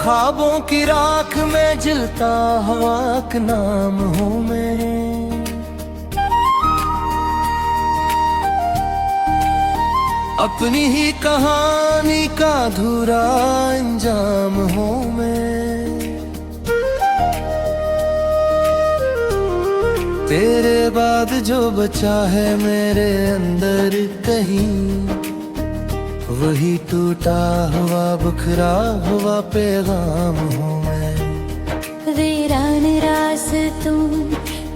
ख्वाबों की राख में जलता हवा का नाम हूँ मैं। अपनी ही कहानी का अधूरा अंजाम हूँ मैं। तेरे बाद जो बचा है मेरे अंदर कहीं, वही टूटा हुआ बिखरा हुआ पैगाम हूँ मैं। वीरान रास्तों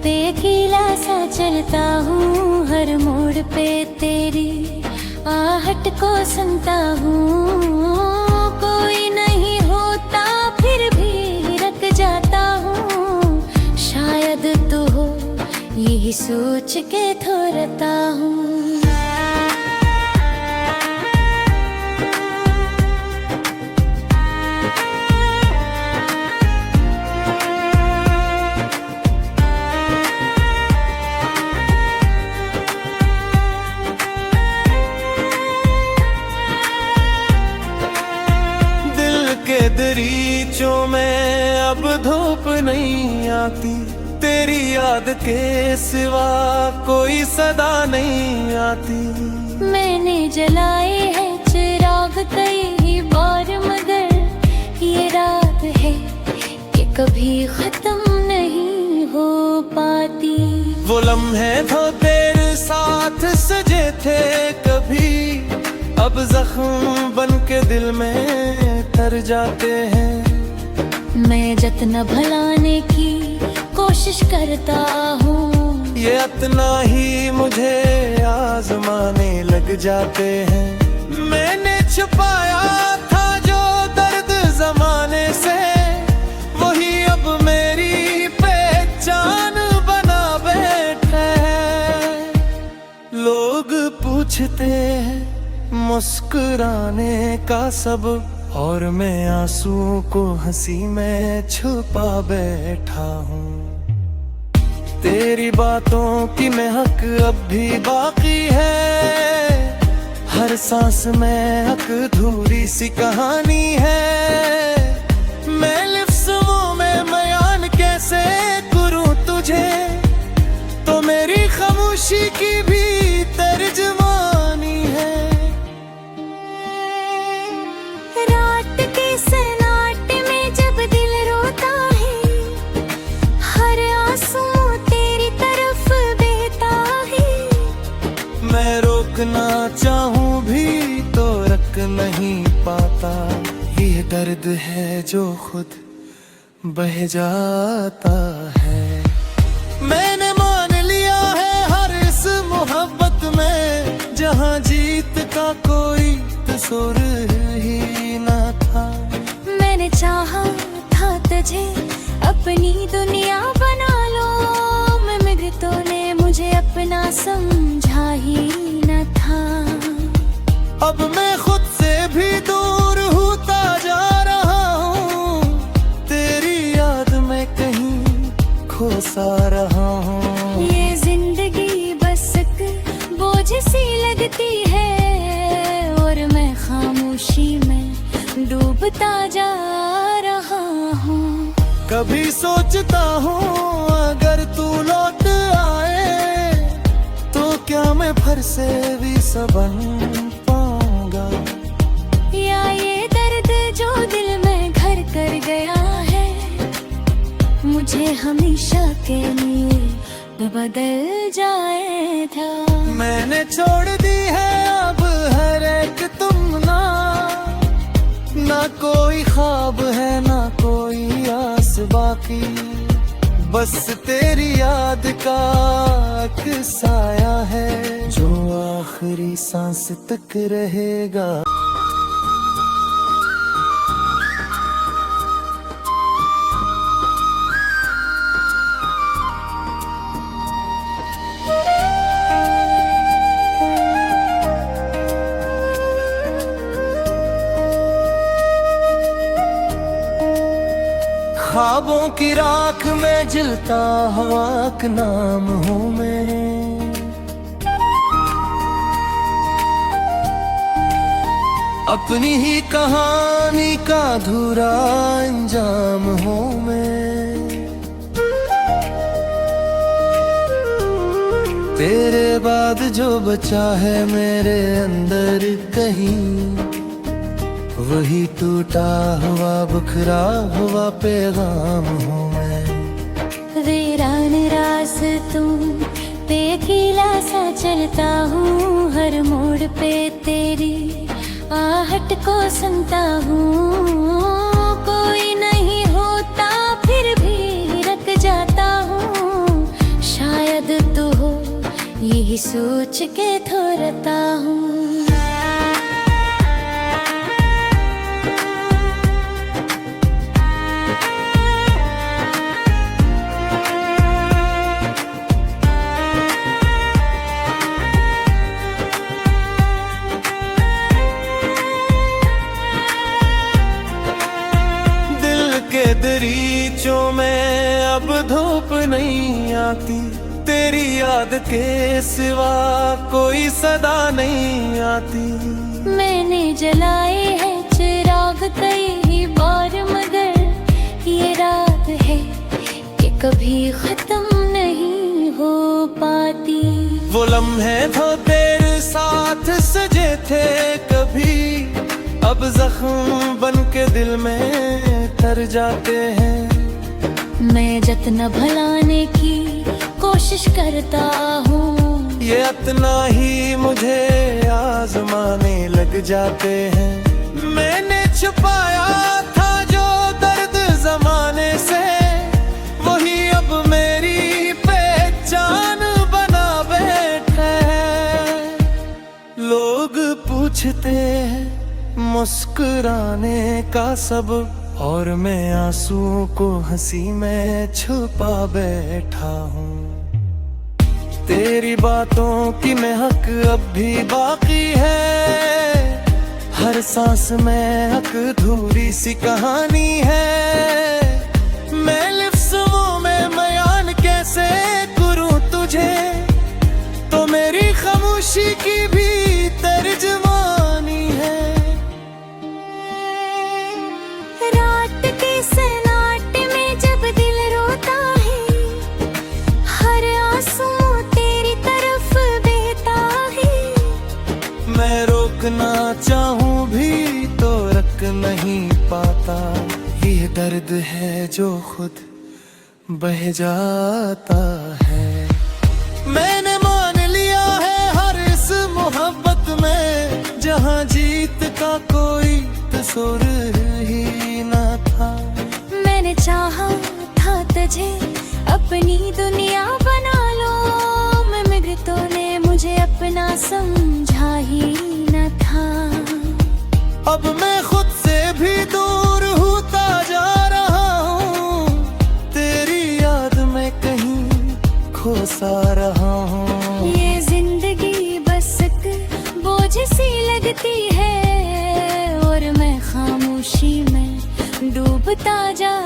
पे अकेला सा चलता हूँ, हर मोड़ पे तेरी आहट को सुनता हूँ। कोई नहीं होता फिर भी रख जाता हूँ, शायद तू हो यही सोच के थोरता हूँ। दरीचों में अब धूप नहीं आती, तेरी याद के सिवा कोई सदा नहीं आती। मैंने जलाए हैं चिराग कई बार, मगर ये रात है कि कभी खत्म नहीं हो पाती। वो लम्हे तो तेरे साथ सजे थे कभी, अब जख्म बन के दिल में तर जाते हैं। मैं जत्न भुलाने की कोशिश करता हूँ, ये इतना ही मुझे आजमाने लग जाते हैं। मैंने छुपाया था जो दर्द जमाने से, वही अब मेरी पहचान बना बैठा है। लोग पूछते हैं मुस्कुराने का सब, और मैं आंसुओं को हंसी में छुपा बैठा हूँ। तेरी बातों की महक अब भी बाकी है, हर सांस में अधूरी सी कहानी है। मैं लिफ्ज़ों में बयान कैसे करूँ तुझे, तो मेरी खामोशी की भी तर्जमानी है। रोकना चाहूं भी तो रख नहीं पाता, ये दर्द है जो खुद बह जाता है। मैंने मान लिया है हर इस मोहब्बत में, जहां जीत का कोई कसूर ही न था। मैंने चाहा था तुझे अपनी दुनिया बना लो, मगर तूने मुझे अपना समझा ही न था। अब मैं खुद से भी दूर होता जा रहा हूँ, तेरी याद में कहीं खो सा रहा हूँ। ये जिंदगी बस एक बोझ सी लगती है, और मैं खामोशी में डूबता जा रहा हूँ। कभी सोचता हूँ अगर तू लौट आए, तो क्या मैं फिर से भी संभल पाऊंगा। या ये दर्द जो दिल में घर कर गया है, मुझे हमेशा के लिए बदल जाए था। मैंने छोड़ दी है अब हर एक तुमना, ना कोई ख्वाब है ना कोई आस बाकी, बस तेरी याद का एक साया है जो आखिरी सांस तक रहेगा। ख्वाबों की राख में जलता हवा का नाम हूँ मैं। अपनी ही कहानी का अधूरा अंजाम हूँ मैं। तेरे बाद जो बचा है मेरे अंदर कहीं, वही टूटा हुआ बिखरा हुआ पैगाम हूँ मैं। वीरान रास्तों पे अकेला सा चलता हूँ, हर मोड़ पे तेरी आहट को सुनता हूँ। कोई नहीं होता फिर भी रख जाता हूँ, शायद तू हो यही सोच के थोरता हूँ। दरीचों में अब धूप नहीं आती, तेरी याद के सिवा कोई सदा नहीं आती। मैंने जलाए हैं चिराग कई बार, मगर ये रात है कि कभी खत्म नहीं हो पाती। वो लम्हे तो तेरे साथ सजे थे कभी, अब जख्म बन के दिल में तर जाते हैं। मैं जतना भलाने की कोशिश करता हूँ, ये इतना ही मुझे आजमाने लग जाते हैं। मैंने छुपाया था जो दर्द जमाने से, वही अब मेरी पहचान बना बैठा है। लोग पूछते हैं मुस्कुराने का सबब, और मैं आंसुओं को हंसी में छुपा बैठा हूँ। तेरी बातों की महक अब भी बाकी है, हर सांस में एक अधूरी सी कहानी है। मैं लिफ्ज़ों में बयान कैसे करूँ तुझे, तो मेरी खामोशी की भी तर्जमानी है। रात के सन्नाटे में जब दिल रोता है, हर आंसू तेरी तरफ बहता है। मैं रोकना चाहूँ भी तो रख नहीं पाता, ये दर्द है जो खुद बह जाता है। मैंने मान लिया है हर इस मोहब्बत में, जहाँ जीत का कोई तस्वीर ही न था। मैंने चाहा था तुझे अपनी दुनिया बना लो, मगर तूने मुझे अपना समझा ही न था। अब मैं खुद से भी दूर होता जा रहा हूँ, तेरी याद में कहीं खो सा रहा हूँ। ये जिंदगी बस एक बोझ सी लगती है, और मैं खामोशी में डूबता जा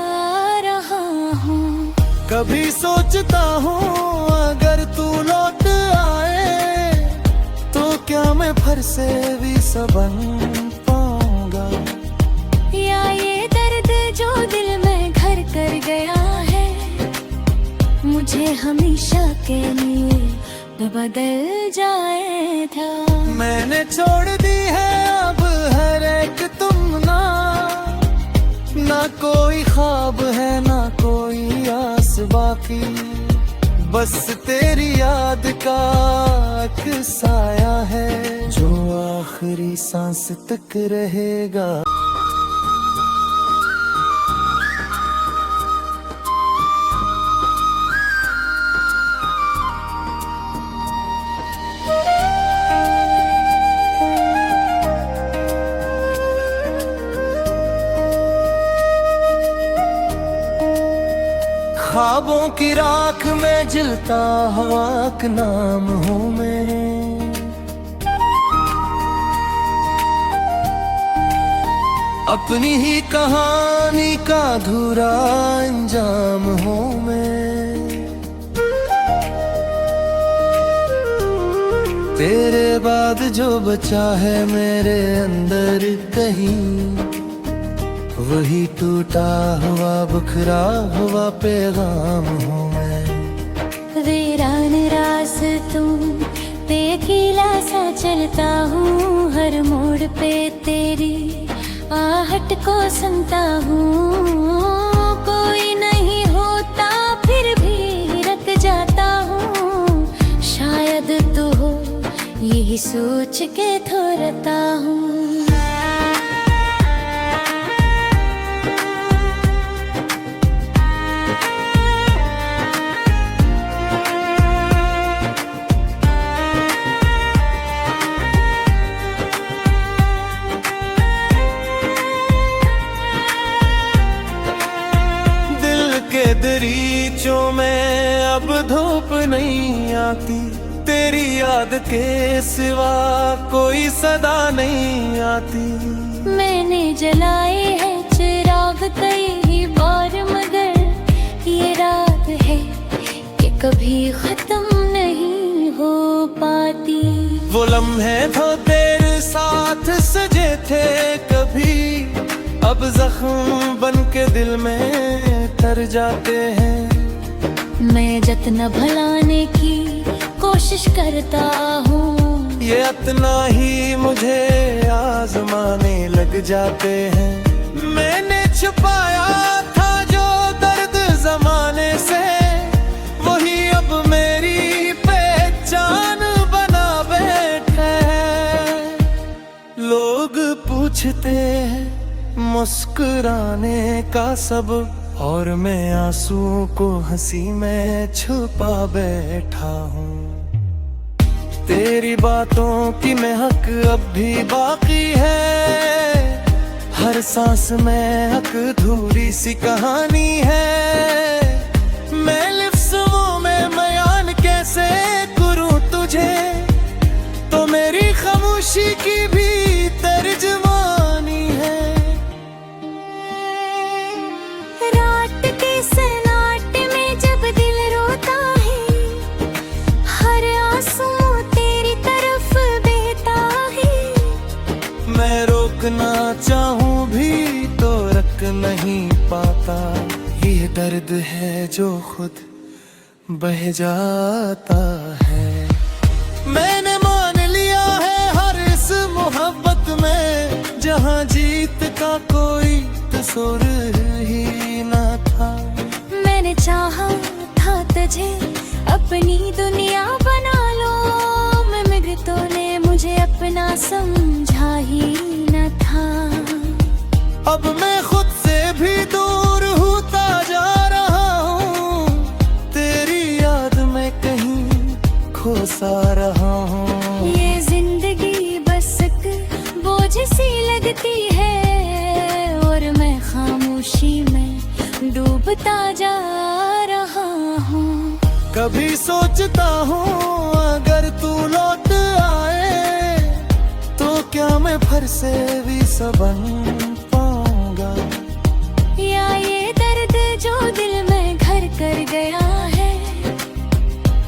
रहा हूँ। कभी सोचता हूँ अगर तू लौट आए, तो क्या मैं फिर से भी सबन पाऊंगा। या ये दर्द जो दिल में घर कर गया है, मुझे हमेशा के लिए बदल जाएगा। मैंने छोड़ दी है अब हर एक तुमना, ना कोई ख्वाब है ना कोई आस बाकी, बस तेरी याद का एक साया है जो आखिरी सांस तक रहेगा। ख्वाबों की राख में जलता हवा का नाम हूँ मैं। अपनी ही कहानी का अधूरा अंजाम हूँ मैं। तेरे बाद जो बचा है मेरे अंदर कहीं, वही टूटा हुआ बिखरा हुआ पैगाम हूँ मैं। वीरान रास्तों पे अकेला सा चलता हूँ, हर मोड़ पे तेरी आहट को सुनता हूँ। कोई नहीं होता फिर भी रख जाता हूँ, शायद तू हो यही सोच के थोरता हूँ। दरीचों में अब धूप नहीं आती, तेरी याद के सिवा कोई सदा नहीं आती। मैंने जलाए हैं चिराग कई बार, मगर ये रात है कि कभी खत्म नहीं हो पाती। वो लम्हे तो तेरे साथ सजे थे कभी, अब जख्म बन के दिल में तर जाते हैं। मैं जत्न भुलाने की कोशिश करता हूँ, ये इतना ही मुझे आजमाने लग जाते हैं। मैंने छुपाया था जो दर्द जमाने से, वही अब मेरी पहचान बना बैठे हैं। लोग पूछते हैं मुस्कुराने का सब, और मैं आंसुओं को हंसी में छुपा बैठा हूँ। तेरी बातों की महक अब भी बाकी है, हर सांस में अधूरी सी कहानी है। मैं लिफ्ज़ों में बयान कैसे करूँ तुझे, तो मेरी खामोशी की भी तर्जमानी है। रात के सन्नाटे में जब दिल रोता है, हर आंसू तेरी तरफ बहता है। मैं रोकना चाहूँ भी तो रख नहीं पाता, ये दर्द है जो खुद बह जाता है। मैंने मान लिया है हर इस मोहब्बत में, जहाँ जीत का कोई कसूर ही न था। मैंने चाहा था तुझे अपनी दुनिया बना लो, मगर तूने मुझे अपना समझा ही न था। अब मैं खुद से भी दूर होता जा रहा हूँ, तेरी याद में कहीं खो सा रहा हूँ। ये जिंदगी बस एक बोझ सी लगती है, और मैं खामोशी में डूबता जा रहा हूँ। कभी सोचता हूँ अगर तू लौट आए, तो क्या मैं फिर से भी संभल पाऊंगा। या ये दर्द जो दिल में घर कर गया है,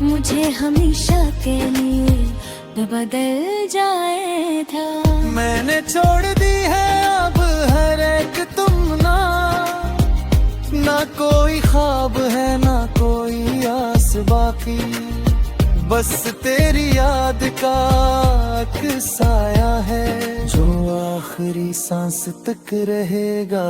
मुझे हमेशा के लिए न बदल जाए था। मैंने छोड़ दी है अब हर एक तुमना, ना कोई ख्वाब है ना कोई आस बाकी, बस तेरी याद का एक साया है जो आखिरी सांस तक रहेगा।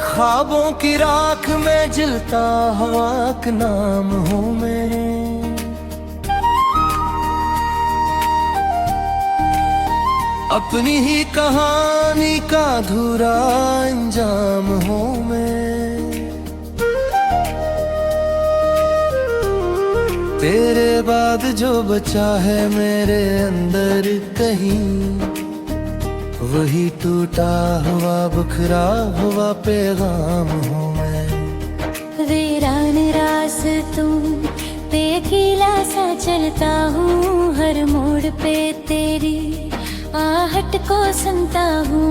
ख्वाबों की राख में जलता हुआ एक नाम हूँ मैं। अपनी ही कहानी का अधूरा अंजाम हूँ मैं। तेरे बाद जो बचा है मेरे अंदर कहीं, वही टूटा हुआ बिखरा हुआ पैगाम हूँ मैं। वीरान रास्तों पे अकेला सा चलता हूँ, हर मोड़ पे तेरी आहट को सुनता हूँ।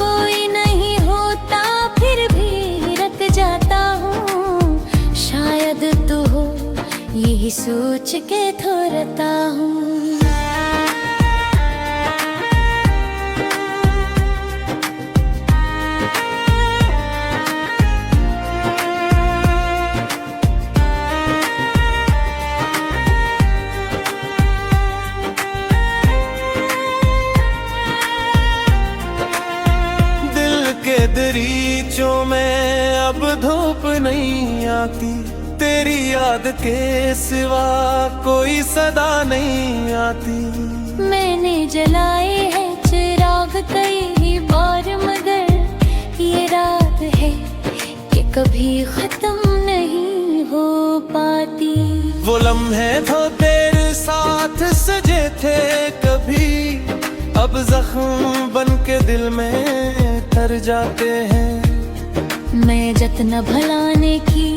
कोई नहीं होता फिर भी रख जाता हूँ, शायद तू हो यही सोच के थोरता हूँ। दरीचों में अब धूप नहीं आती, तेरी याद के सिवा कोई सदा नहीं आती। मैंने जलाए हैं चिराग कई बार, मगर ये रात है कि कभी खत्म नहीं हो पाती। वो लम्हे तो तेरे साथ सजे थे कभी, अब जख्म बन के दिल में तर जाते हैं। मैं जतना भलाने की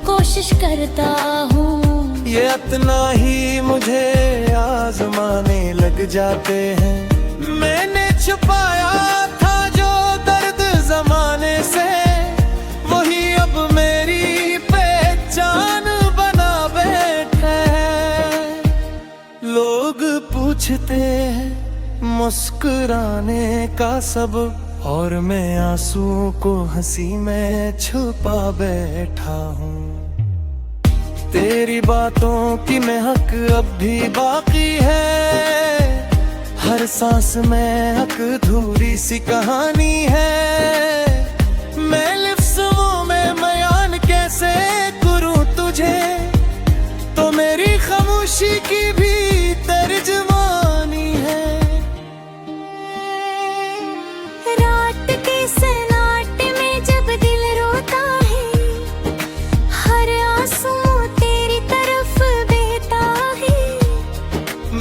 कोशिश करता हूँ, ये इतना ही मुझे आजमाने लग जाते हैं। मैंने छुपाया था जो दर्द जमाने से, वही अब मेरी पहचान बना बैठा है। लोग पूछते हैं मुस्कुराने का सबब, और मैं आंसुओं को हंसी में छुपा बैठा हूँ। तेरी बातों की महक अब भी बाकी है, हर सांस में एक अधूरी सी कहानी है। मैं लिफ्ज़ों में बयान कैसे करूँ तुझे, तो मेरी खामोशी की भी तर्जमानी है। रात के सन्नाटे में जब दिल रोता है, हर आंसू तेरी तरफ बहता है।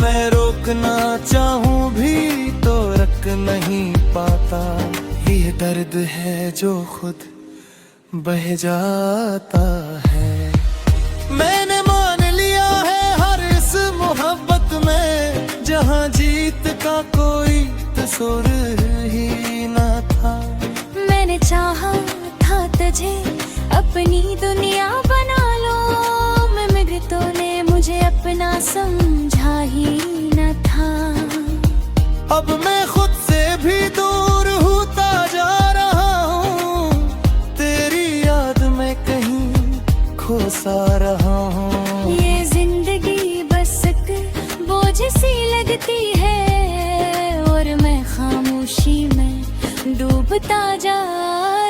मैं रोकना चाहूँ भी तो रख नहीं पाता, ये दर्द है जो खुद बह जाता है। मैंने मान लिया है हर इस मोहब्बत में, जहाँ जीत का कोई तस्वर ही न था। मैंने चाहा था तुझे अपनी दुनिया बना लो, मगर तूने मुझे अपना समझा ही न था। अब मैं खुद से भी दूर होता जा रहा हूँ, तेरी याद में कहीं खो सा रहा हूँ। ये जिंदगी बस एक बोझ सी लगती है, और मैं खामोशी में डूबता जा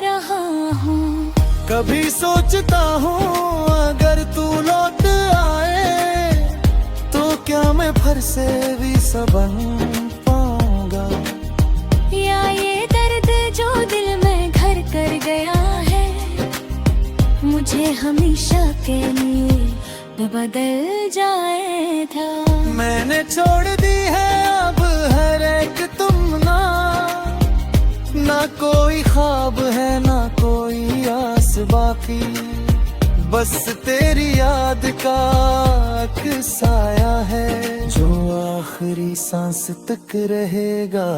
रहा हूँ। कभी सोचता हूँ अगर तू लौट आए, तो क्या मैं फिर से भी संभल पाऊंगा। या ये दर्द जो दिल में घर कर गया है, मुझे हमेशा के लिए बदल जाएगा। मैंने छोड़ दी है अब हर एक तुमना, ना कोई ख्वाब है ना कोई आस बाकी, बस तेरी याद का एक साया है जो आखिरी सांस तक रहेगा।